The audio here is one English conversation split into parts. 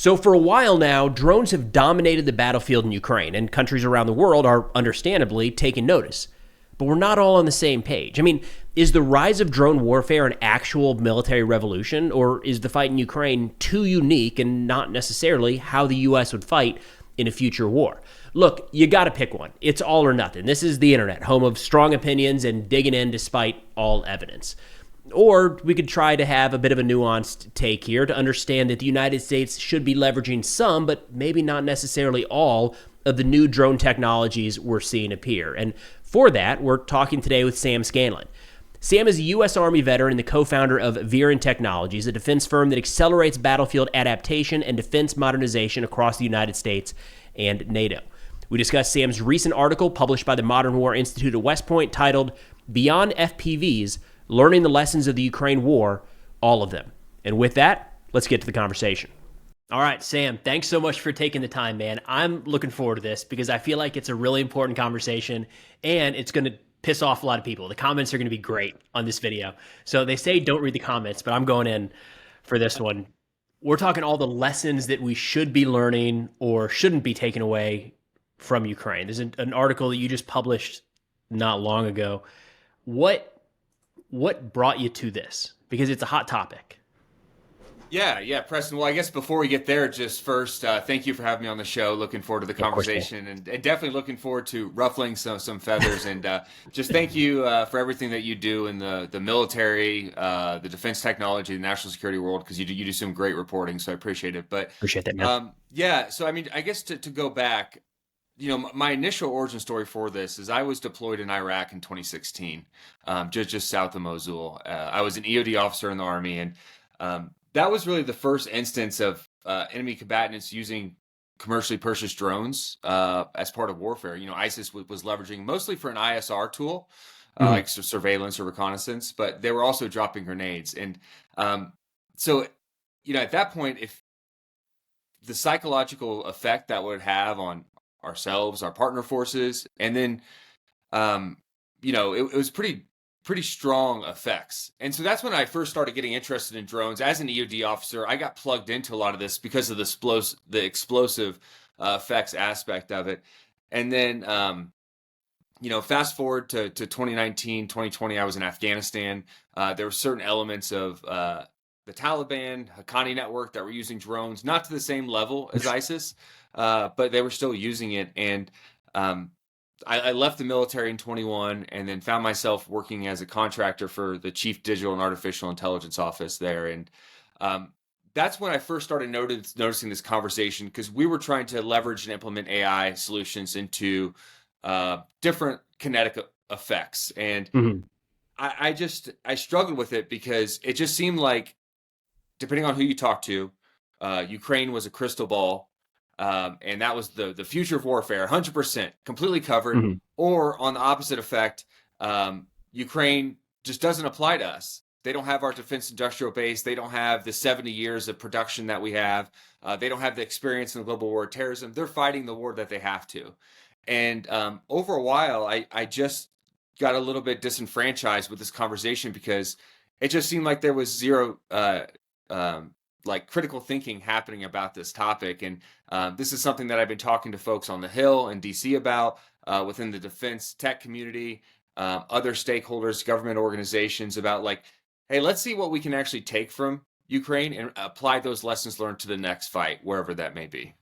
So for a while now, drones have dominated the battlefield in Ukraine, and countries around the world are understandably taking notice. But we're not all on the same page. I mean, is the rise of drone warfare an actual military revolution, or is the fight in Ukraine too unique and not necessarily how the U.S. would fight in a future war? Look, you got to pick one. It's all or nothing. This is the internet, home of strong opinions and digging in despite all evidence. Or we could try to have a bit of a nuanced take here to understand that the United States should be leveraging some, but maybe not necessarily all, of the new drone technologies we're seeing appear. And for that, we're talking today with Sam Scanlon. Sam is a U.S. Army veteran and the co-founder of Vyryn Technologies, a defense firm that accelerates battlefield adaptation and defense modernization across the United States and NATO. We discuss Sam's recent article published by the Modern War Institute at West Point titled Beyond FPVs, Learning the Lessons of the Ukraine War, All of Them. And with that, let's get to the conversation. All right, Sam, thanks so much for taking the time, man. I'm looking forward to this because I feel like it's a really important conversation and it's going to piss off a lot of people. The comments are going to be great on this video. So they say don't read the comments, but I'm going in for this one. We're talking all the lessons that we should be learning or shouldn't be taken away from Ukraine. There's an article that you just published not long ago. What brought you to this? Because it's a hot topic. Yeah, Preston. Well, I guess before we get there, just first, thank you for having me on the show. Looking forward to the conversation and definitely looking forward to ruffling some feathers. And just thank you for everything that you do in the military, the defense technology, the national security world, because you do some great reporting. So I appreciate it. But appreciate that, man. So I mean, I guess to go back, my initial origin story for this is I was deployed in Iraq in 2016, just south of Mosul. I was an EOD officer in the Army, and that was really the first instance of enemy combatants using commercially purchased drones as part of warfare. ISIS was leveraging mostly for an ISR tool, like surveillance or reconnaissance, but they were also dropping grenades. And so at that point, if the psychological effect that would have on ourselves, our partner forces, and then, it was pretty strong effects. And so that's when I first started getting interested in drones. As an EOD officer, I got plugged into a lot of this because of the explosive effects aspect of it. And then, fast forward to 2019, 2020, I was in Afghanistan. There were certain elements of the Taliban, Haqqani network that were using drones, not to the same level as ISIS, but they were still using it. And I left the military in 21 and then found myself working as a contractor for the Chief Digital and Artificial Intelligence Office there. And that's when I first started noticing this conversation, because we were trying to leverage and implement AI solutions into different kinetic effects. And I struggled with it because it just seemed like, depending on who you talk to, Ukraine was a crystal ball. And that was the future of warfare, 100%, completely covered. Or on the opposite effect, Ukraine just doesn't apply to us. They don't have our defense industrial base. They don't have the 70 years of production that we have. They don't have the experience in the global war of terrorism. They're fighting the war that they have to. And over a while, I just got a little bit disenfranchised with this conversation because it just seemed like there was zero critical thinking happening about this topic. And this is something that I've been talking to folks on the Hill in DC about, within the defense tech community, other stakeholders, government organizations, about hey, let's see what we can actually take from Ukraine and apply those lessons learned to the next fight, wherever that may be.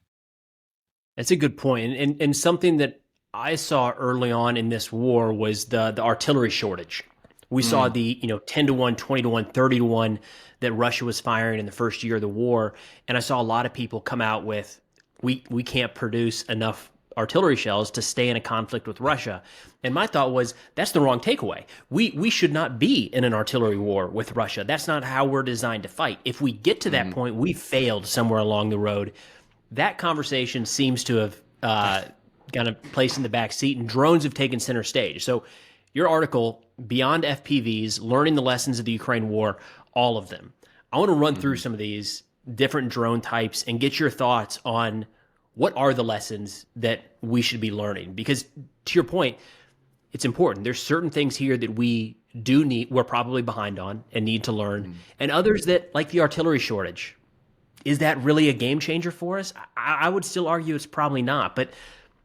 That's a good point. And something that I saw early on in this war was the artillery shortage. We saw the 10 to 1, 20 to 1, 30 to 1 that Russia was firing in the first year of the war. And I saw a lot of people come out with, we can't produce enough artillery shells to stay in a conflict with Russia. And my thought was, that's the wrong takeaway. We should not be in an artillery war with Russia. That's not how we're designed to fight. If we get to that point, we failed somewhere along the road. That conversation seems to have kind of placed in the back seat, and drones have taken center stage. So your article, Beyond FPVs, Learning the Lessons of the Ukraine War, all of them. I want to run through some of these different drone types and get your thoughts on what are the lessons that we should be learning. Because to your point, it's important. There's certain things here that we're probably behind on and need to learn, and others that, like the artillery shortage, is that really a game changer for us? I would still argue it's probably not. But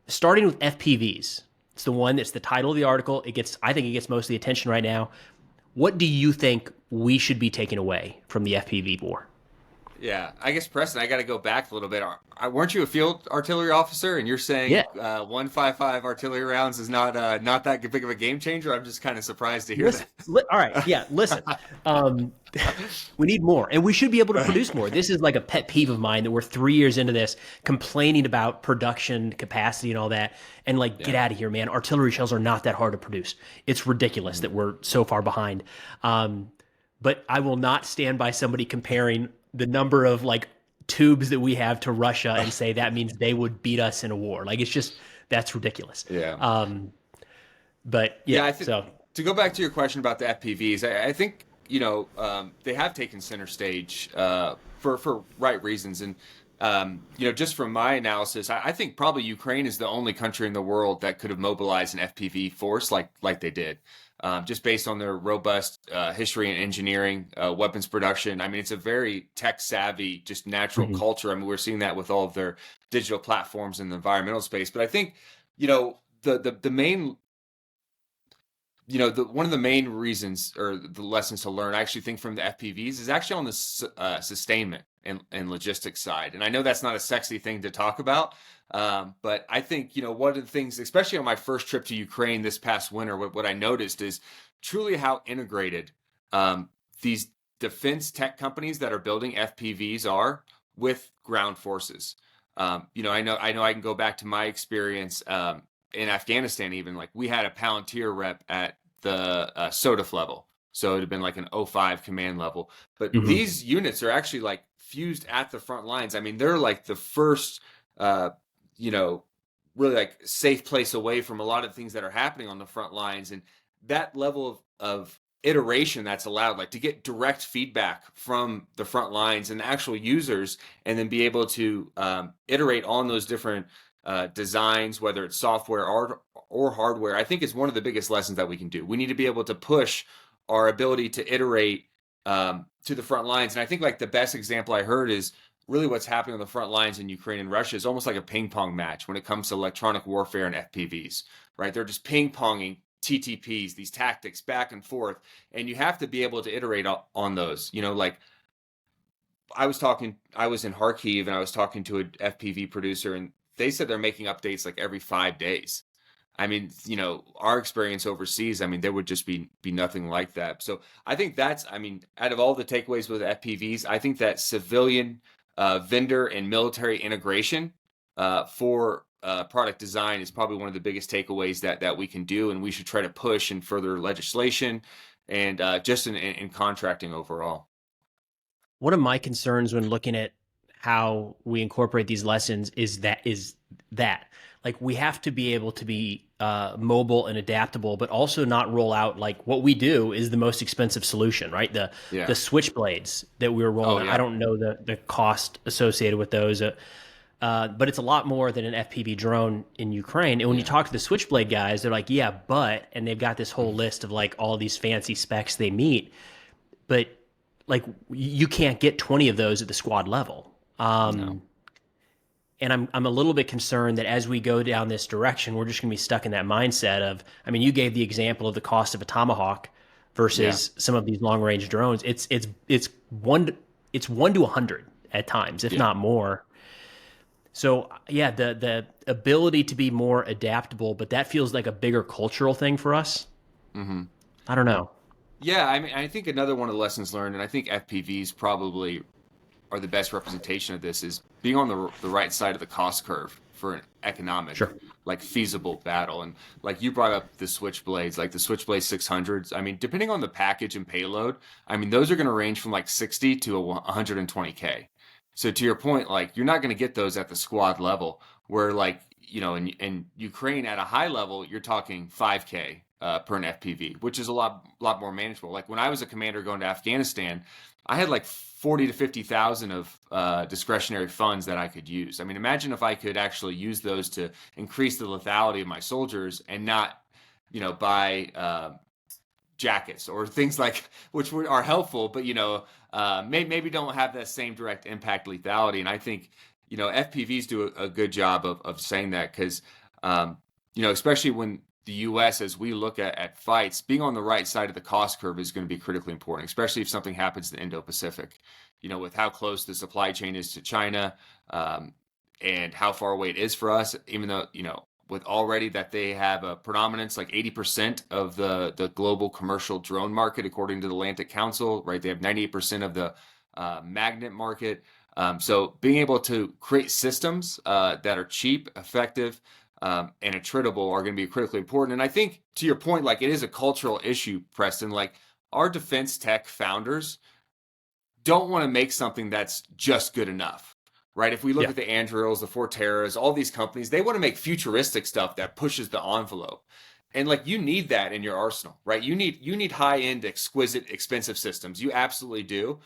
starting with FPVs, it's the one that's the title of the article. I think it gets most of the attention right now. What do you think we should be taking away from the FPV war? Yeah, I guess, Preston, I got to go back a little bit. Weren't you a field artillery officer, and you're saying 155 artillery rounds is not that big of a game changer? I'm just kind of surprised to hear that. All right, yeah, listen. We need more, and we should be able to produce more. This is like a pet peeve of mine that we're 3 years into this, complaining about production capacity and all that, and get out of here, man. Artillery shells are not that hard to produce. It's ridiculous that we're so far behind. But I will not stand by somebody comparing the number of tubes that we have to Russia and say that means they would beat us in a war. That's ridiculous. Yeah. But I think, so to go back to your question about the FPVs, I think, they have taken center stage, for right reasons. And, just from my analysis, I think probably Ukraine is the only country in the world that could have mobilized an FPV force like they did. Just based on their robust history and engineering, weapons production. I mean, it's a very tech savvy, just natural culture. I mean, we're seeing that with all of their digital platforms in the environmental space. But I think, the main, one of the main reasons or the lessons to learn, I actually think from the FPVs is actually on the sustainment and logistics side. And I know that's not a sexy thing to talk about. But I think, one of the things, especially on my first trip to Ukraine this past winter, what I noticed is truly how integrated these defense tech companies that are building FPVs are with ground forces. I know I can go back to my experience in Afghanistan. Even we had a Palantir rep at the SOTF level. So it'd have been like an 05 command level. But these units are actually fused at the front lines. I mean, they're the first really safe place away from a lot of things that are happening on the front lines. And that level of iteration that's allowed, to get direct feedback from the front lines and the actual users, and then be able to iterate on those different designs, whether it's software or hardware, I think is one of the biggest lessons that we can do. We need to be able to push our ability to iterate to the front lines. And I think the best example I heard is really what's happening on the front lines in Ukraine and Russia is almost like a ping pong match when it comes to electronic warfare and FPVs, right? They're just ping ponging TTPs, these tactics back and forth. And you have to be able to iterate on those, I was in Kharkiv and I was talking to an FPV producer, and they said they're making updates every 5 days. I mean, our experience overseas, I mean, there would just be nothing like that. So I think out of all the takeaways with FPVs, I think that civilian vendor and military integration for product design is probably one of the biggest takeaways that we can do, and we should try to push in further legislation and just in contracting overall. One of my concerns when looking at how we incorporate these lessons is that we have to be able to be mobile and adaptable, but also not roll out what we do is the most expensive solution, right? The switchblades that we were rolling. I don't know the cost associated with those, but it's a lot more than an FPV drone in Ukraine. And when you talk to the switchblade guys, they're like, yeah, and they've got this whole list of all these fancy specs they meet, but you can't get 20 of those at the squad level. No. And I'm a little bit concerned that as we go down this direction, we're just going to be stuck in that mindset of, you gave the example of the cost of a Tomahawk versus some of these long range drones. It's 1 to 100 at times, if not more. So the ability to be more adaptable, but that feels like a bigger cultural thing for us. I don't know. Yeah, I think another one of the lessons learned, and I think FPVs probably are the best representation of this, is being on the right side of the cost curve for an economic, feasible battle. And you brought up the switchblades, the Switchblade 600s. Depending on the package and payload, those are going to range from 60 to 120K. So to your point, you're not going to get those at the squad level, where in Ukraine at a high level, you're talking 5K per an FPV, which is a lot more manageable. When I was a commander going to Afghanistan, I had 40 to 50,000 of discretionary funds that I could use. Imagine if I could actually use those to increase the lethality of my soldiers and not, buy jackets or things like which are helpful, but maybe don't have that same direct impact lethality. And I think FPVs do a good job of saying that because especially when the U.S. as we look at fights, being on the right side of the cost curve is going to be critically important, especially if something happens in the Indo-Pacific. With how close the supply chain is to China, and how far away it is for us, even though with already that they have a predominance, like 80% of the global commercial drone market, according to the Atlantic Council, right? They have 98% of the magnet market. So being able to create systems that are cheap, effective, and attritable are going to be critically important. And I think to your point, like it is a cultural issue, Preston, like our defense tech founders don't want to make something that's just good enough. Right. If we look at the Andurils, the Forteras, all these companies, they want to make futuristic stuff that pushes the envelope. And like you need that in your arsenal, right? You need high-end, exquisite, expensive systems. You absolutely do.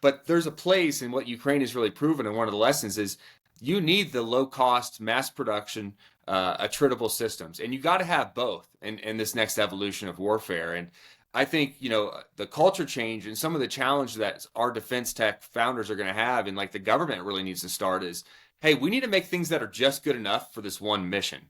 But there's a place, and what Ukraine has really proven, and one of the lessons is you need the low-cost, mass production, attritable systems. And you got to have both in this next evolution of warfare. And I think, the culture change and some of the challenge that our defense tech founders are going to have, and like the government really needs to start is, hey, we need to make things that are just good enough for this one mission,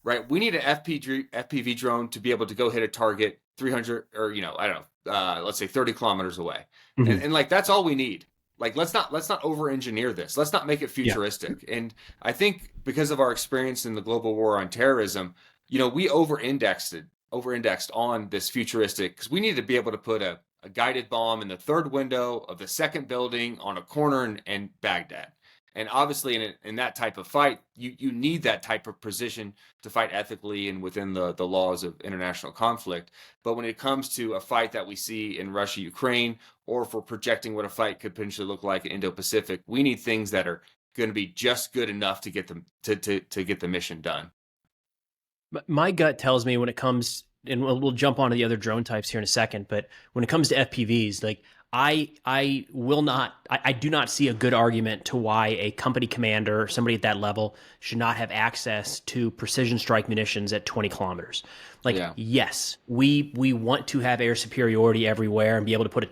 right? We need an FPV drone to be able to go hit a target 300 or, I don't know, let's say 30 kilometers away. And like, that's all we need. Like, let's not over engineer this. Let's not make it futuristic. Yeah. And I think because of our experience in the global war on terrorism, we over-indexed on this futuristic, because we need to be able to put a guided bomb in the third window of the second building on a corner in Baghdad. And obviously in that type of fight, you need that type of precision to fight ethically and within the laws of international conflict. But when it comes to a fight that we see in Russia, Ukraine, or if we're projecting what a fight could potentially look like in Indo-Pacific, we need things that are going to be just good enough to get them to get the mission done. My gut tells me when it comes, and we'll jump onto the other drone types here in a second, but when it comes to FPVs, like I do not see a good argument to why a company commander, somebody at that level, should not have access to precision strike munitions at 20 kilometers. Like, yes, we want to have air superiority everywhere and be able to put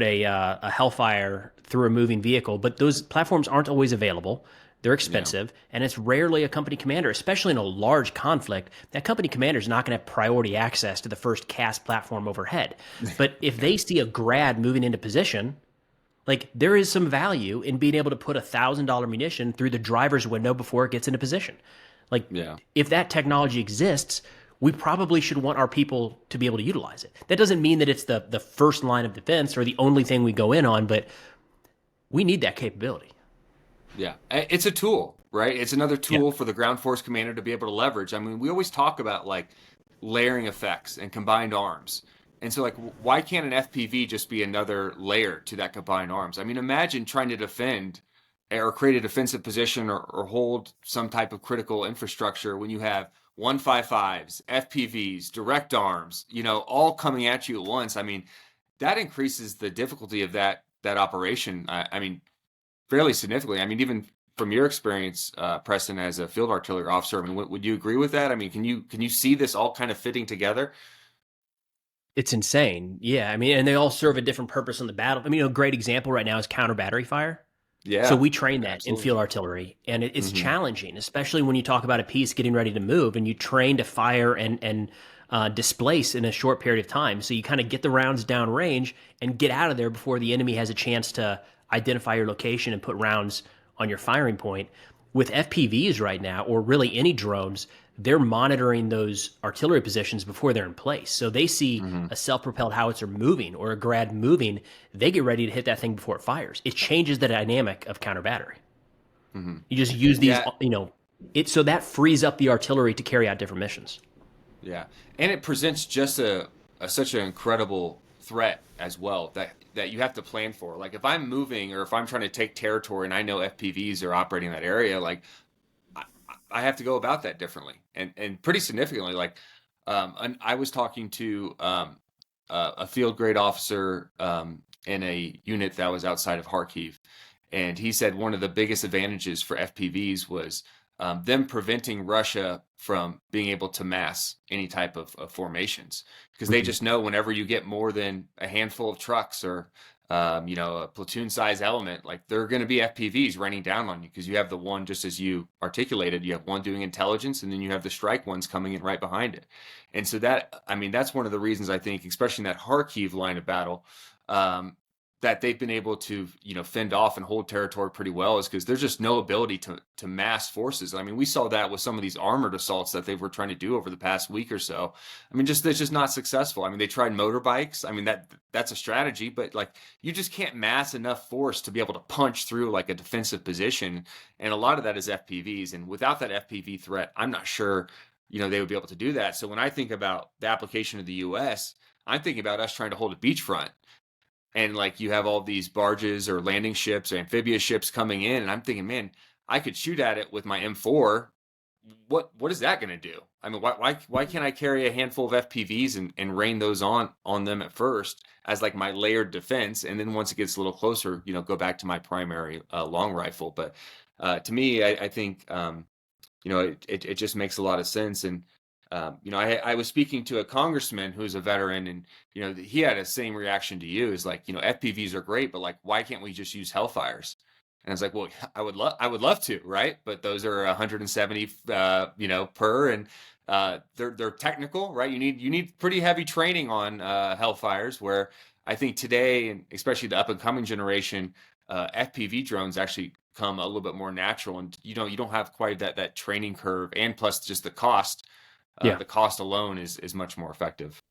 a Hellfire through a moving vehicle, but those platforms aren't always available. They're expensive, and it's rarely a company commander, especially in a large conflict. That company commander is not going to have priority access to the first cast platform overhead. But if they see a grad moving into position, like there is some value in being able to put $1,000 munition through the driver's window before it gets into position. Like, if that technology exists, we probably should want our people to be able to utilize it. That doesn't mean that it's the first line of defense or the only thing we go in on, but we need that capability. Yeah, it's a tool, right? It's another tool for the ground force commander to be able to leverage. I mean, we always talk about like layering effects and combined arms. And so like, why can't an FPV just be another layer to that combined arms? I mean, imagine trying to defend or create a defensive position or hold some type of critical infrastructure when you have 155s, FPVs, direct arms, all coming at you at once. I mean, that increases the difficulty of that operation. I mean, fairly significantly. I mean, even from your experience, Preston, as a field artillery officer, I mean, would you agree with that? I mean, can you see this all kind of fitting together? It's insane. Yeah. I mean, and they all serve a different purpose on the battle. I mean, a great example right now is counter battery fire. Yeah. So we train that in field artillery, and it's challenging, especially when you talk about a piece getting ready to move and you train to fire and displace in a short period of time. So you kind of get the rounds down range and get out of there before the enemy has a chance to identify your location and put rounds on your firing point. With FPVs right now, or really any drones, they're monitoring those artillery positions before they're in place. So they see a self-propelled howitzer moving or a grad moving, they get ready to hit that thing before it fires. It changes the dynamic of counter battery. You just use these, so that frees up the artillery to carry out different missions. Yeah, and it presents just such an incredible threat as well that you have to plan for. Like if I'm moving or if I'm trying to take territory and I know FPVs are operating in that area, like I have to go about that differently and pretty significantly. Like and I was talking to a field grade officer in a unit that was outside of Kharkiv, and he said one of the biggest advantages for FPVs was them preventing Russia from being able to mass any type of formations, because they just know whenever you get more than a handful of trucks or a platoon size element, like they're going to be FPVs raining down on you, because you have the one, just as you articulated, you have one doing intelligence, and then you have the strike ones coming in right behind it. And so that's one of the reasons I think, especially in that Kharkiv line of battle, that they've been able to, fend off and hold territory pretty well, is because there's just no ability to mass forces. I mean, we saw that with some of these armored assaults that they were trying to do over the past week or so. I mean, it's just not successful. I mean, they tried motorbikes. I mean, that's a strategy, but like, you just can't mass enough force to be able to punch through like a defensive position. And a lot of that is FPVs. And without that FPV threat, I'm not sure, they would be able to do that. So when I think about the application of the US, I'm thinking about us trying to hold a beachfront. And like, you have all these barges or landing ships or amphibious ships coming in, and I'm thinking, man, I could shoot at it with my M4. What is that going to do? I mean, why can't I carry a handful of FPVs and rain those on them at first as like my layered defense, and then once it gets a little closer, go back to my primary long rifle. But to me, I think it just makes a lot of sense. And I was speaking to a congressman who's a veteran, and he had the same reaction to you. Is like, FPVs are great, but like, why can't we just use Hellfires? And I was like, well, I would love to, right? But those are 170, per, and they're technical, right? You need pretty heavy training on Hellfires. Where I think today, and especially the up and coming generation, FPV drones actually come a little bit more natural, and you don't have quite that training curve, and plus just the cost. The cost alone is much more effective.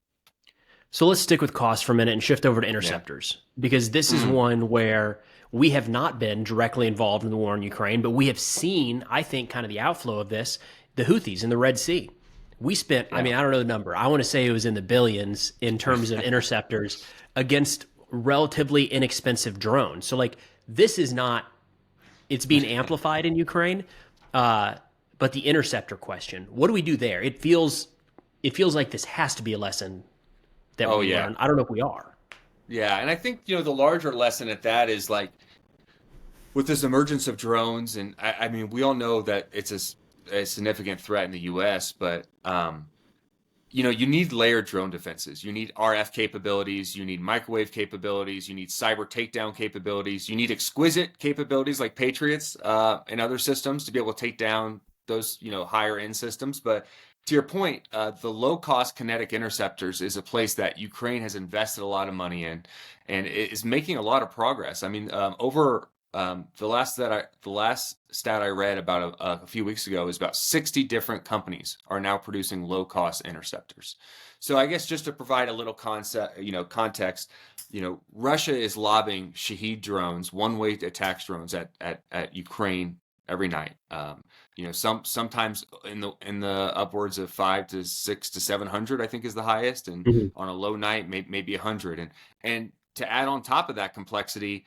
So let's stick with cost for a minute and shift over to interceptors, because this is one where we have not been directly involved in the war in Ukraine, but we have seen, I think, kind of the outflow of this, the Houthis in the Red Sea. We spent, I mean, I don't know the number. I want to say it was in the billions in terms of interceptors against relatively inexpensive drones. So like, this is not, it's being amplified in Ukraine. But the interceptor question, what do we do there? It feels like this has to be a lesson that we learn. I don't know if we are. Yeah, and I think, the larger lesson at that is like, with this emergence of drones, and I mean, we all know that it's a significant threat in the U.S., but you need layered drone defenses. You need RF capabilities. You need microwave capabilities. You need cyber takedown capabilities. You need exquisite capabilities like Patriots and other systems to be able to take down those higher end systems. But to your point, the low cost kinetic interceptors is a place that Ukraine has invested a lot of money in, and it is making a lot of progress. I mean, over the last stat I read about a few weeks ago is about 60 different companies are now producing low cost interceptors. So I guess just to provide a little context, Russia is lobbing Shahed drones, one-way attack drones at Ukraine every night. Sometimes in the upwards of 5 to 6 to 700, I think, is the highest, and on a low night, maybe 100. And to add on top of that complexity,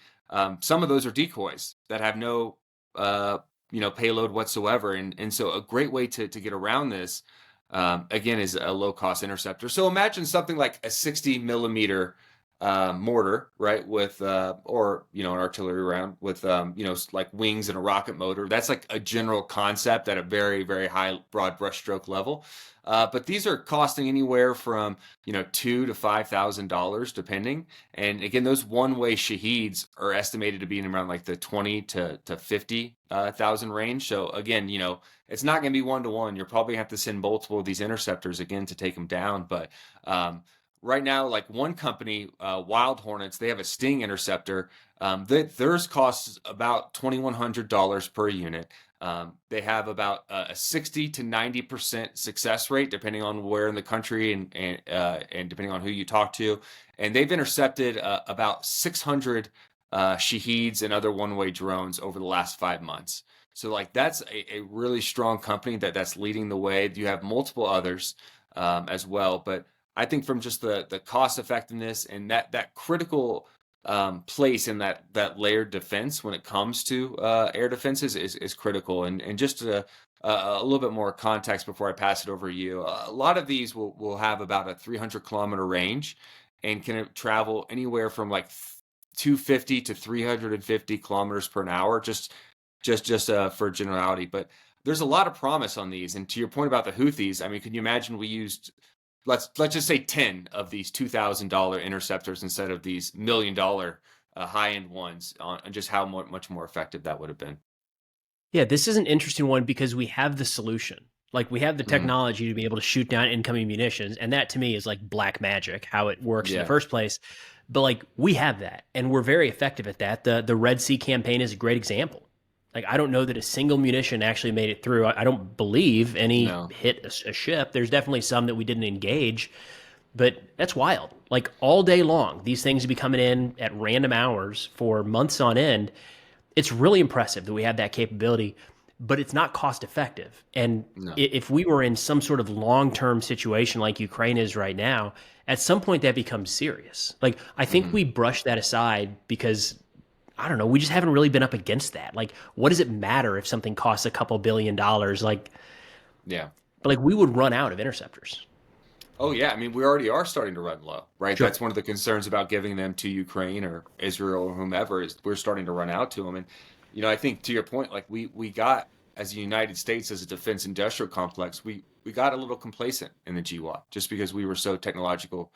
some of those are decoys that have no payload whatsoever. And so a great way to get around this, again, is a low cost interceptor. So imagine something like a 60 millimeter mortar, right, with or an artillery round with like wings and a rocket motor. That's like a general concept at a very, very high broad brushstroke level. But these are costing anywhere from $2,000 to $5,000 depending. And again, those one-way Shaheds are estimated to be in around like the 20 to 50,000 range. So again, it's not going to be one-to-one. You're probably going to have to send multiple of these interceptors again to take them down. But right now, like one company, Wild Hornets, they have a Sting interceptor. Theirs costs about $2,100 per unit. They have about a 60 to 90% success rate, depending on where in the country and depending on who you talk to. And they've intercepted about 600 Shaheds and other one-way drones over the last 5 months. So like that's a really strong company that's leading the way. You have multiple others as well, but I think from just the cost effectiveness and that critical place in that layered defense when it comes to air defenses is critical. And just a little bit more context before I pass it over to you. A lot of these will have about a 300 kilometer range and can travel anywhere from like 250 to 350 kilometers per hour, just for generality. But there's a lot of promise on these. And to your point about the Houthis, I mean, can you imagine we used, let's just say 10 of these $2,000 interceptors instead of these $1 million high-end ones, on just how much more effective that would have been. Yeah, this is an interesting one because we have the solution. Like, we have the technology to be able to shoot down incoming munitions, and that to me is like black magic, how it works in the first place. But like, we have that, and we're very effective at that. The Red Sea campaign is a great example. Like, I don't know that a single munition actually made it through. I don't believe any hit a ship. There's definitely some that we didn't engage, but that's wild. Like, all day long, these things would be coming in at random hours for months on end. It's really impressive that we have that capability, but it's not cost effective. And if we were in some sort of long-term situation like Ukraine is right now, at some point that becomes serious. Like, I think we brush that aside because, I don't know, we just haven't really been up against that. Like, what does it matter if something costs a couple $1 billion? Like, but like, we would run out of interceptors. Oh, yeah. I mean, we already are starting to run low, right? Sure. That's one of the concerns about giving them to Ukraine or Israel or whomever, is we're starting to run out to them. And, you know, I think to your point, like, we got, as the United States, as a defense industrial complex, we got a little complacent in the GWAT just because we were so technological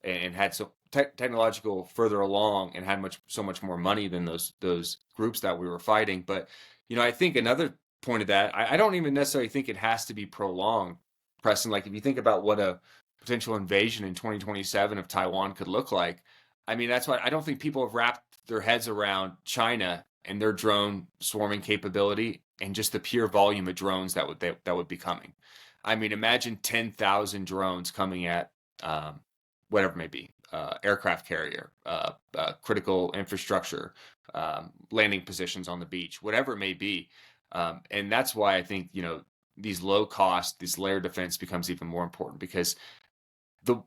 and had so technological further along and had so much more money than those groups that we were fighting. But, you know, I think another point of that, I don't even necessarily think it has to be prolonged, Preston. Like, if you think about what a potential invasion in 2027 of Taiwan could look like, I mean, that's why I don't think people have wrapped their heads around China and their drone swarming capability and just the pure volume of drones that would be coming. I mean, imagine 10,000 drones coming at whatever it may be, aircraft carrier, critical infrastructure, landing positions on the beach, whatever it may be. And that's why I think, you know, these low cost, this layer defense becomes even more important, because the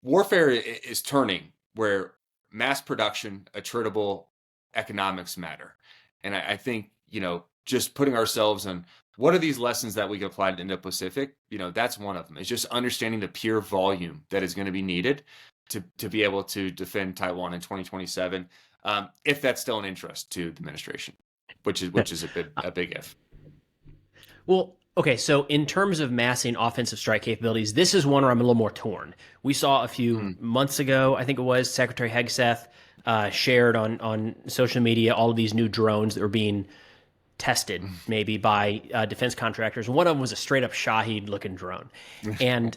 warfare is turning where mass production, attritable economics matter. And I think, you know, just putting ourselves on what are these lessons that we can apply to Indo-Pacific, you know, that's one of them. It's just understanding the pure volume that is going to be needed to be able to defend Taiwan in 2027, if that's still an interest to the administration, which is a big if. Well, okay, so in terms of massing offensive strike capabilities, this is one where I'm a little more torn. We saw a few months ago, I think it was, Secretary Hegseth shared on social media all of these new drones that were being tested maybe by defense contractors. One of them was a straight up Shahed-looking drone. And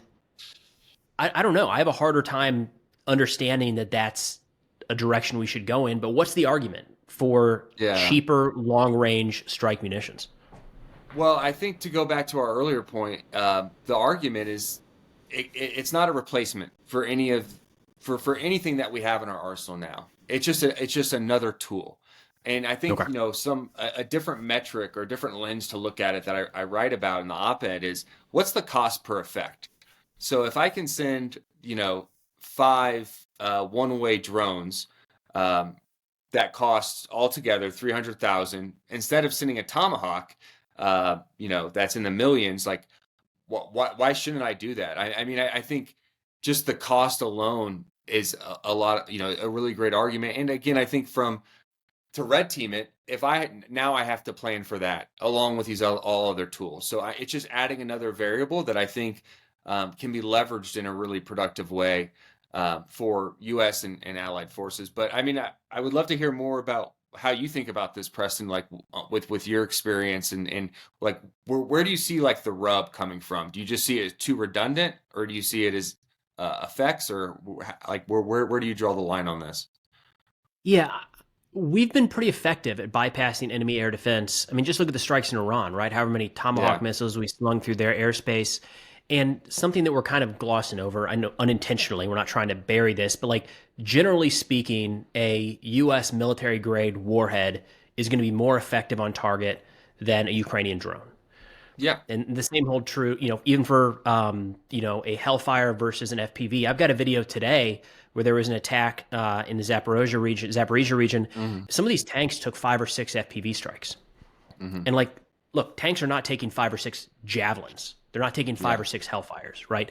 I don't know. I have a harder time understanding that that's a direction we should go in. But what's the argument for cheaper long-range strike munitions? Well, I think, to go back to our earlier point, the argument is it's not a replacement for for anything that we have in our arsenal now. It's just another tool. And I think, you know, a different metric or a different lens to look at it that I write about in the op-ed is, what's the cost per effect? So if I can send, you know, 5 one-way drones that cost altogether $300,000, instead of sending a Tomahawk, you know, that's in the millions, like, why shouldn't I do that? I mean, I think just the cost alone is a lot, you know, a really great argument. And again, I think to red team it, if I have to plan for that along with these all other tools. So it's just adding another variable that I think can be leveraged in a really productive way for U.S. and allied forces. But I mean, I would love to hear more about how you think about this, Preston, like with your experience and like where do you see like the rub coming from? Do you just see it as too redundant, or do you see it as effects, or like where do you draw the line on this? Yeah, we've been pretty effective at bypassing enemy air defense. I mean, just look at the strikes in Iran, right? However many Tomahawk missiles we slung through their airspace. And something that we're kind of glossing over, I know unintentionally, we're not trying to bury this, but like, generally speaking, a U.S. military grade warhead is going to be more effective on target than a Ukrainian drone. Yeah. And the same hold true, you know, even for, you know, a Hellfire versus an FPV. I've got a video today where there was an attack in the Zaporizhia region. Some of these tanks took 5 or 6 FPV strikes. And like, look, tanks are not taking 5 or 6 javelins. They're not taking 5 or 6 Hellfires, right?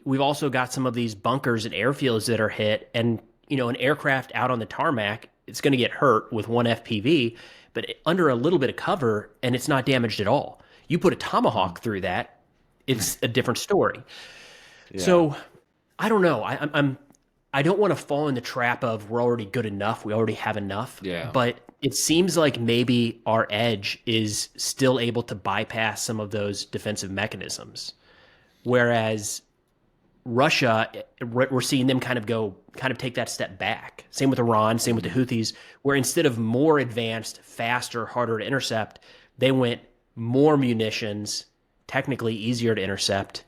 We've also got some of these bunkers and airfields that are hit, and, you know, an aircraft out on the tarmac, it's going to get hurt with one FPV. but under a little bit of cover and it's not damaged at all. You put a Tomahawk through that, it's a different story. Yeah. So I don't know. I don't want to fall in the trap of we're already good enough. We already have enough. Yeah. But it seems like maybe our edge is still able to bypass some of those defensive mechanisms. Whereas Russia, we're seeing them kind of take that step back. Same with Iran, same with the Houthis, where instead of more advanced, faster, harder to intercept, they went more munitions, technically easier to intercept.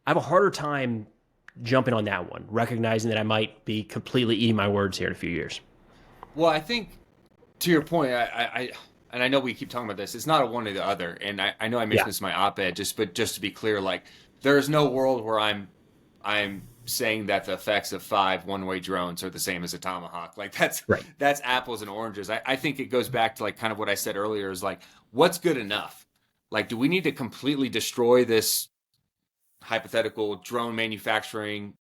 I have a harder time jumping on that one, recognizing that I might be completely eating my words here in a few years. Well, I think to your point, and I know we keep talking about this, it's not a one or the other. And I know I mentioned this in my op-ed, but just to be clear, like there is no world where I'm saying that the effects of 5 one-way drones are the same as a Tomahawk. Like that's apples and oranges. I think it goes back to like kind of what I said earlier is like, what's good enough? Like, do we need to completely destroy this hypothetical drone manufacturing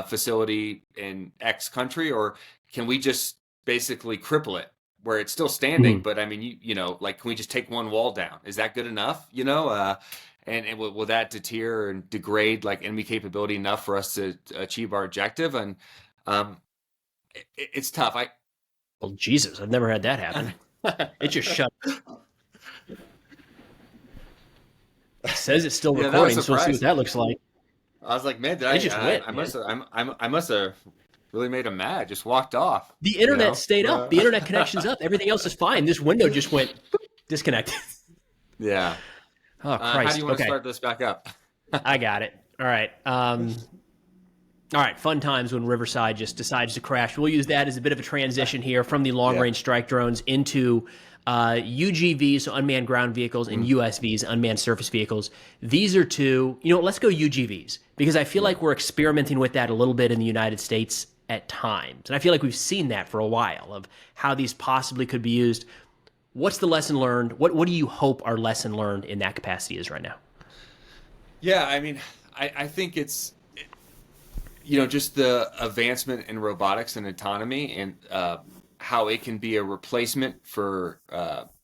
facility in X country, or can we just basically cripple it where it's still standing? But I mean, you know, like, can we just take one wall down? Is that good enough? You know, and will that deter and degrade like enemy capability enough for us to achieve our objective? And it's tough. Well, Jesus, I've never had that happen. It just shut. It says it's still recording, so we'll see what that looks like. I was like, man, I must have really made him mad. Just walked off. The internet stayed up. The internet connection's up. Everything else is fine. This window just went disconnected. Yeah. Oh, Christ. How do you want to start this back up? I got it. All right. All right. Fun times when Riverside just decides to crash. We'll use that as a bit of a transition here from the long-range strike drones into UGVs, so unmanned ground vehicles, and USVs, unmanned surface vehicles. These are two, let's go UGVs, because I feel like we're experimenting with that a little bit in the United States at times. And I feel like we've seen that for a while of how these possibly could be used. What's the lesson learned? What do you hope our lesson learned in that capacity is right now? Yeah, I mean, I think it's, just the advancement in robotics and autonomy and how it can be a replacement for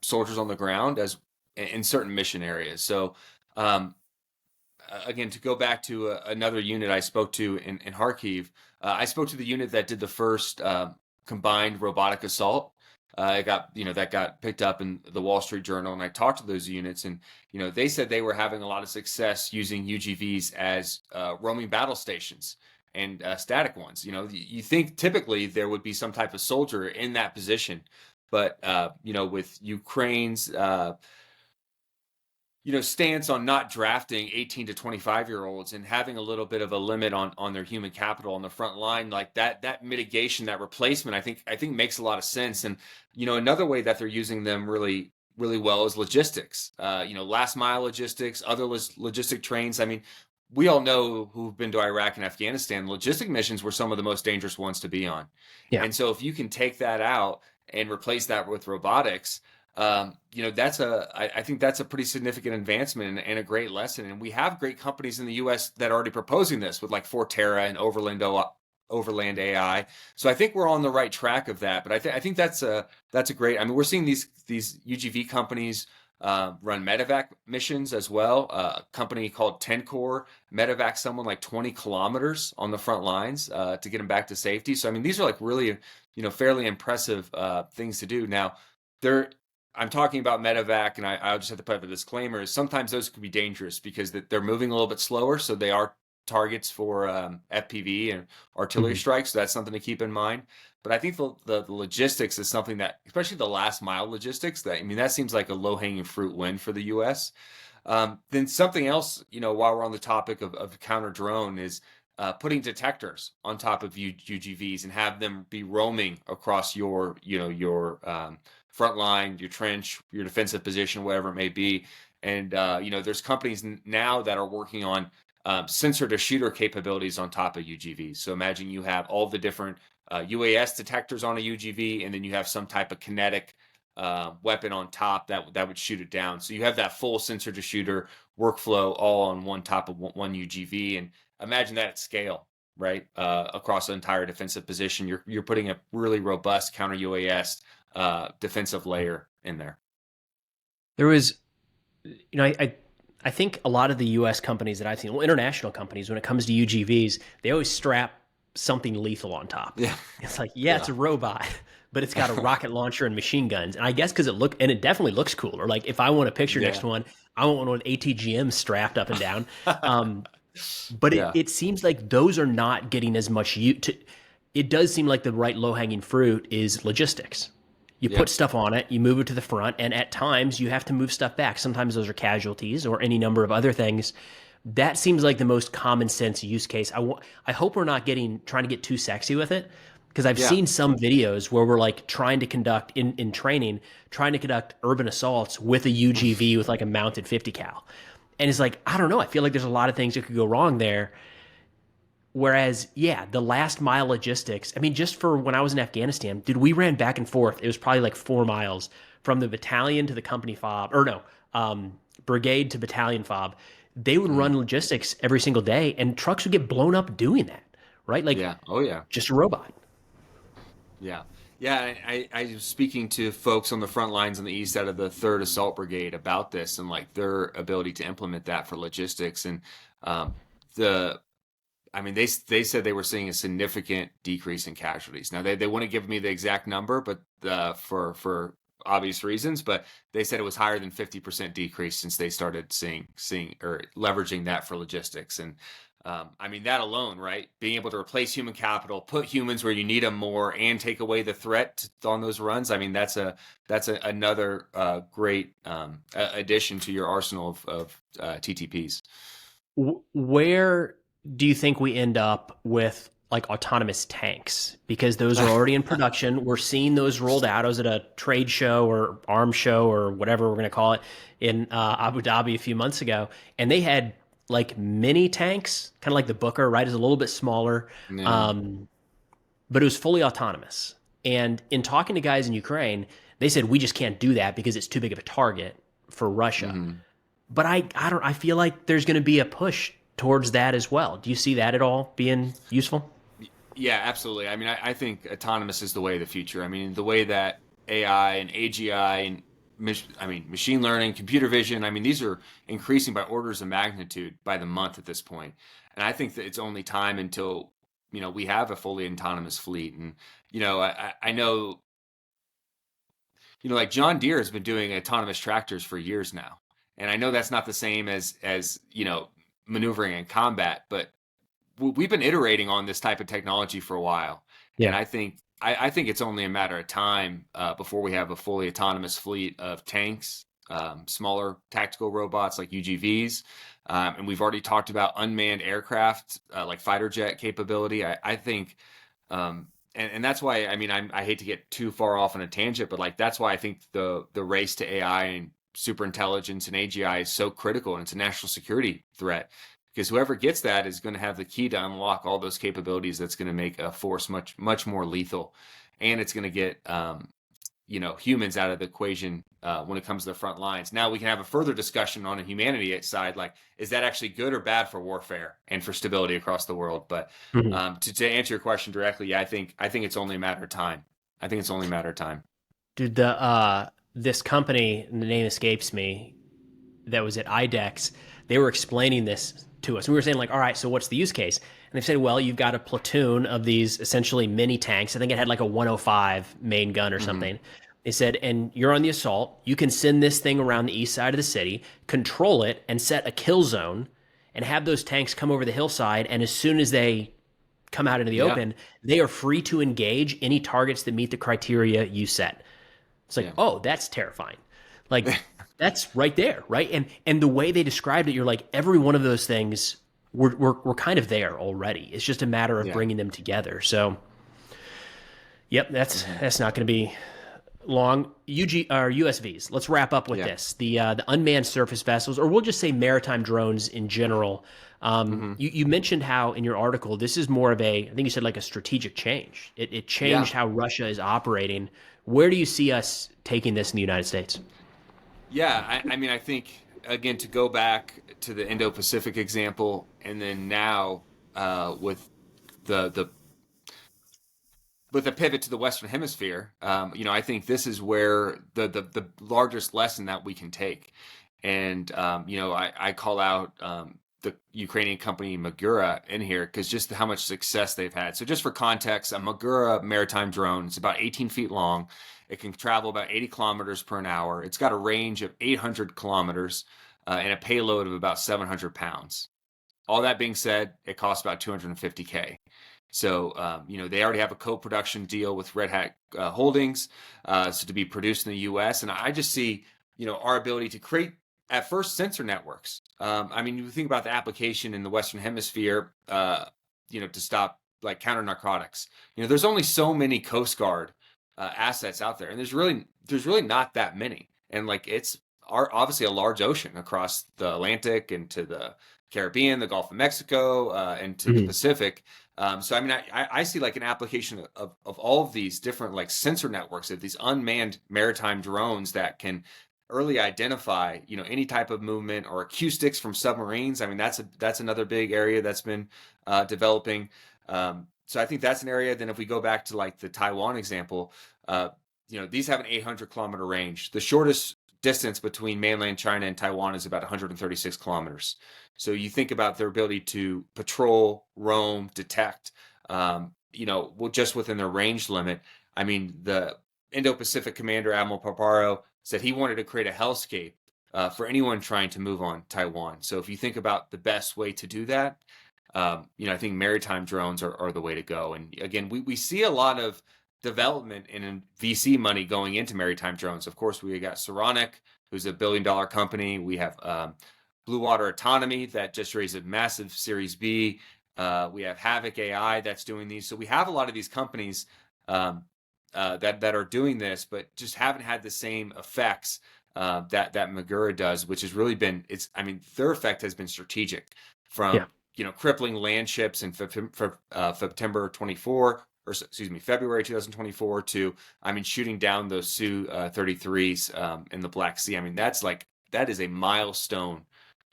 soldiers on the ground as in certain mission areas. So, again, to go back to another unit I spoke to in Kharkiv, I spoke to the unit that did the first combined robotic assault. That got picked up in the Wall Street Journal, and I talked to those units, and they said they were having a lot of success using UGVs as roaming battle stations and static ones. You think typically there would be some type of soldier in that position, but with Ukraine's stance on not drafting 18 to 25-year-olds and having a little bit of a limit on their human capital on the front line, like that mitigation, that replacement, I think makes a lot of sense. And another way that they're using them really, really well is logistics. Last mile logistics, other logistic trains. I mean, we all know who've been to Iraq and Afghanistan, logistic missions were some of the most dangerous ones to be on. Yeah. And so if you can take that out and replace that with robotics, I think that's a pretty significant advancement and a great lesson. And we have great companies in the U.S. that are already proposing this with like Forterra and Overland AI. So I think we're on the right track of that. But I think that's a great. I mean, we're seeing these UGV companies run medevac missions as well. A company called Tencor medevac someone like 20 kilometers on the front lines to get them back to safety. So I mean, these are like really fairly impressive things to do. Now I'm talking about medevac, and I'll just have to put up a disclaimer, is sometimes those could be dangerous because they're moving a little bit slower, so they are targets for FPV and artillery strikes, so that's something to keep in mind. But I think the logistics is something that, especially the last mile logistics, that seems like a low-hanging fruit win for the U.S. Then something else, while we're on the topic of counter-drone is putting detectors on top of UGVs and have them be roaming across your front line, your trench, your defensive position, whatever it may be. And, there's companies now that are working on sensor to shooter capabilities on top of UGVs. So imagine you have all the different UAS detectors on a UGV, and then you have some type of kinetic weapon on top that would shoot it down. So you have that full sensor to shooter workflow all on one top of one UGV. And imagine that at scale, right? Across the entire defensive position, you're putting a really robust counter UAS defensive layer in there. There was, I think a lot of the U.S. companies that I've seen, well, international companies, when it comes to UGVs, they always strap something lethal on top. Yeah. It's like, yeah, it's a robot, but it's got a rocket launcher and machine guns. And I guess because it definitely looks cooler. Like if I want a picture next to one, I want one with ATGM strapped up and down. But it seems like those are not getting as much it does seem like the right low-hanging fruit is logistics. You put stuff on it, you move it to the front, and at times you have to move stuff back. Sometimes those are casualties or any number of other things. That seems like the most common sense use case. I hope we're not trying to get too sexy with it, because I've seen some videos where we're like trying to conduct in training, trying to conduct urban assaults with a UGV with like a mounted 50 cal. And it's like, I don't know. I feel like there's a lot of things that could go wrong there. Whereas, the last mile logistics, I mean, just for when I was in Afghanistan, dude, we ran back and forth. It was probably like 4 miles from the battalion to the company fob, brigade to battalion fob. They would run logistics every single day, and trucks would get blown up doing that, right? Like, just a robot. Yeah. Yeah, I was speaking to folks on the front lines on the east side of the 3rd Assault Brigade about this and like their ability to implement that for logistics. And they said they were seeing a significant decrease in casualties. Now they wouldn't give me the exact number, but for obvious reasons, but they said it was higher than 50% decrease since they started seeing or leveraging that for logistics. And that alone, right? Being able to replace human capital, put humans where you need them more, and take away the threat on those runs. I mean, that's another great addition to your arsenal of TTPs. Where do you think we end up with like autonomous tanks? Because those are already in production. We're seeing those rolled out. I was at a trade show or arms show or whatever we're going to call it in Abu Dhabi a few months ago, and they had like mini tanks, kind of like the Booker, right? It's a little bit smaller, but it was fully autonomous. And in talking to guys in Ukraine, they said, we just can't do that because it's too big of a target for Russia. Mm-hmm. But I feel like there's going to be a push towards that as well. Do you see that at all being useful? Yeah, absolutely. I mean, I think autonomous is the way of the future. I mean, the way that AI and AGI and machine learning, computer vision, these are increasing by orders of magnitude by the month at this point. And I think that it's only time until, we have a fully autonomous fleet. And, I know, like John Deere has been doing autonomous tractors for years now. And I know that's not the same as maneuvering in combat, but we've been iterating on this type of technology for a while. Yeah. And I think it's only a matter of time before we have a fully autonomous fleet of tanks, smaller tactical robots like UGVs. And we've already talked about unmanned aircraft like fighter jet capability. I think, and that's why, I hate to get too far off on a tangent, but like, that's why I think the race to AI and super intelligence and AGI is so critical, and it's a national security threat. Because whoever gets that is going to have the key to unlock all those capabilities that's going to make a force much, much more lethal. And it's going to get, humans out of the equation when it comes to the front lines. Now we can have a further discussion on a humanity side, like, is that actually good or bad for warfare and for stability across the world? But to answer your question directly, I think it's only a matter of time. Dude, this company, the name escapes me, that was at IDEX, they were explaining this to us. We were saying like, all right, so what's the use case? And they said, well, you've got a platoon of these essentially mini tanks. I think it had like a 105 main gun or something. They said, and you're on the assault. You can send this thing around the east side of the city, control it, and set a kill zone, and have those tanks come over the hillside. And as soon as they come out into the open, they are free to engage any targets that meet the criteria you set. It's like, oh, that's terrifying. Like, that's right there, right? And the way they described it, you're like, every one of those things, we're kind of there already. It's just a matter of bringing them together. So, yep, that's not going to be long. USVs. Let's wrap up with this. The unmanned surface vessels, or we'll just say maritime drones in general. You mentioned how in your article, this is more of I think you said like a strategic change. It changed how Russia is operating. Where do you see us taking this in the United States? Yeah, I think, again, to go back to the Indo-Pacific example, and then now with the with a pivot to the Western Hemisphere, I think this is where the largest lesson that we can take. And, I call out the Ukrainian company Magura in here because just how much success they've had. So just for context, a Magura maritime drone is about 18 feet long. It can travel about 80 kilometers per an hour. It's got a range of 800 kilometers and a payload of about 700 pounds. All that being said, it costs about $250K. So, they already have a co-production deal with Red Hat Holdings, so to be produced in the U.S. And I just see, our ability to create, at first, sensor networks. You think about the application in the Western Hemisphere, to stop like counter narcotics. There's only so many Coast Guard assets out there, and there's really not that many. And like it's obviously a large ocean across the Atlantic and to the Caribbean, the Gulf of Mexico, and to the Pacific. So I see like an application of all of these different like sensor networks of these unmanned maritime drones that can early identify any type of movement or acoustics from submarines. That's another big area that's been developing. So I think that's an area. Then if we go back to like the Taiwan example, these have an 800 kilometer range. The shortest distance between mainland China and Taiwan is about 136 kilometers. So you think about their ability to patrol, roam, detect, just within their range limit. The Indo-Pacific commander, Admiral Paparo, said he wanted to create a hellscape for anyone trying to move on Taiwan. So if you think about the best way to do that, I think maritime drones are the way to go. And again, we see a lot of development and VC money going into maritime drones. Of course, we got Saronic, who's $1 billion company. We have Blue Water Autonomy that just raised a massive Series B. We have Havoc AI that's doing these. So we have a lot of these companies that are doing this, but just haven't had the same effects that Magura does, which has really been their effect has been strategic from crippling land ships in September 24. Or excuse me, February 2024 to, shooting down those Su-33s in the Black Sea. That is a milestone,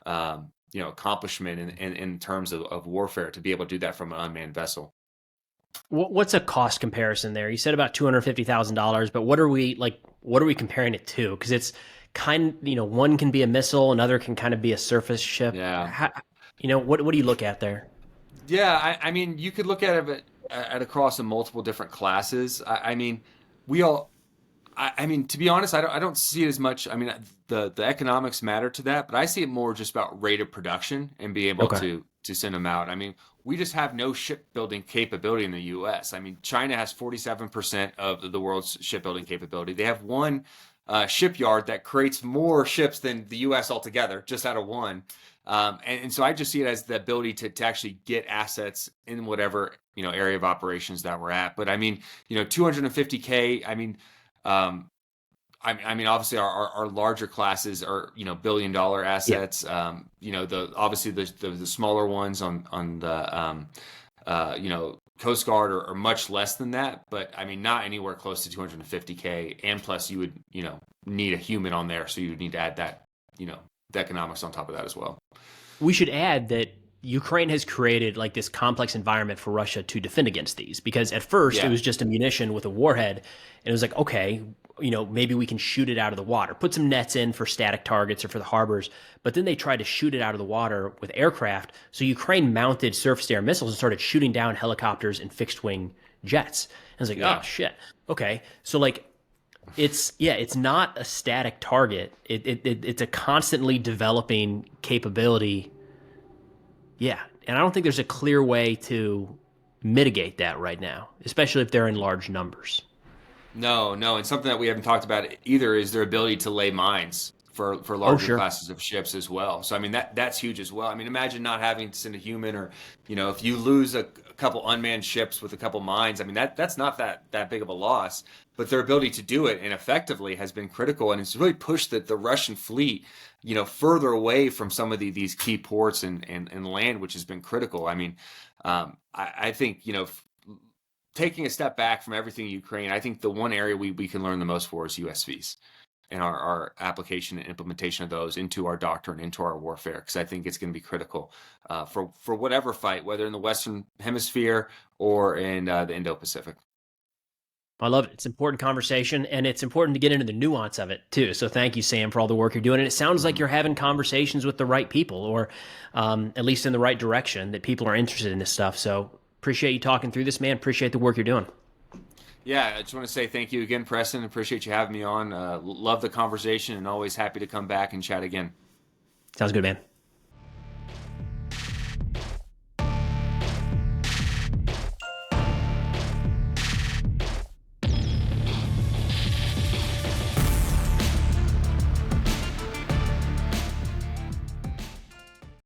accomplishment in terms of warfare to be able to do that from an unmanned vessel. What's a cost comparison there? You said about $250,000, but what are we comparing it to? Because it's one can be a missile, another can kind of be a surface ship. Yeah. What do you look at there? Yeah, you could look at it at across in multiple different classes. To be honest, I don't see it as much. The economics matter to that, but I see it more just about rate of production and be able to send them out. We just have no shipbuilding capability in the U.S. China has 47% of the world's shipbuilding capability. They have one shipyard that creates more ships than the U.S. altogether, just out of one. And so I just see it as the ability to actually get assets in whatever area of operations that we're at. But $250K. Obviously our larger classes are $1 billion assets. Obviously the smaller ones on the Coast Guard are much less than that. But not anywhere close to $250K. And plus you would need a human on there, so you would need to add that the economics on top of that as well. We should add that Ukraine has created like this complex environment for Russia to defend against these, because at first it was just a munition with a warhead, and it was like, okay, maybe we can shoot it out of the water, put some nets in for static targets or for the harbors, but then they tried to shoot it out of the water with aircraft. So Ukraine mounted surface-to-air missiles and started shooting down helicopters and fixed-wing jets. And I was like, oh shit, okay, so like. It's not a static target. It's a constantly developing capability. Yeah, and I don't think there's a clear way to mitigate that right now, especially if they're in large numbers. No, and something that we haven't talked about either is their ability to lay mines for larger classes of ships as well. So that's huge as well. Imagine not having to send a human, or if you lose a couple unmanned ships with a couple mines, that's not that big of a loss. But their ability to do it and effectively has been critical, and it's really pushed the Russian fleet further away from some of these key ports and land, which has been critical. I think taking a step back from everything in Ukraine, I think the one area we can learn the most for is USVs. And our application and implementation of those into our doctrine, into our warfare, because I think it's going to be critical for whatever fight, whether in the Western Hemisphere or in the Indo-Pacific. I love it. It's an important conversation, and it's important to get into the nuance of it too. So thank you, Sam, for all the work you're doing. And it sounds like you're having conversations with the right people, or at least in the right direction, that people are interested in this stuff. So appreciate you talking through this, man. Appreciate the work you're doing. Yeah, I just want to say thank you again, Preston. Appreciate you having me on. Love the conversation and always happy to come back and chat again. Sounds good, man.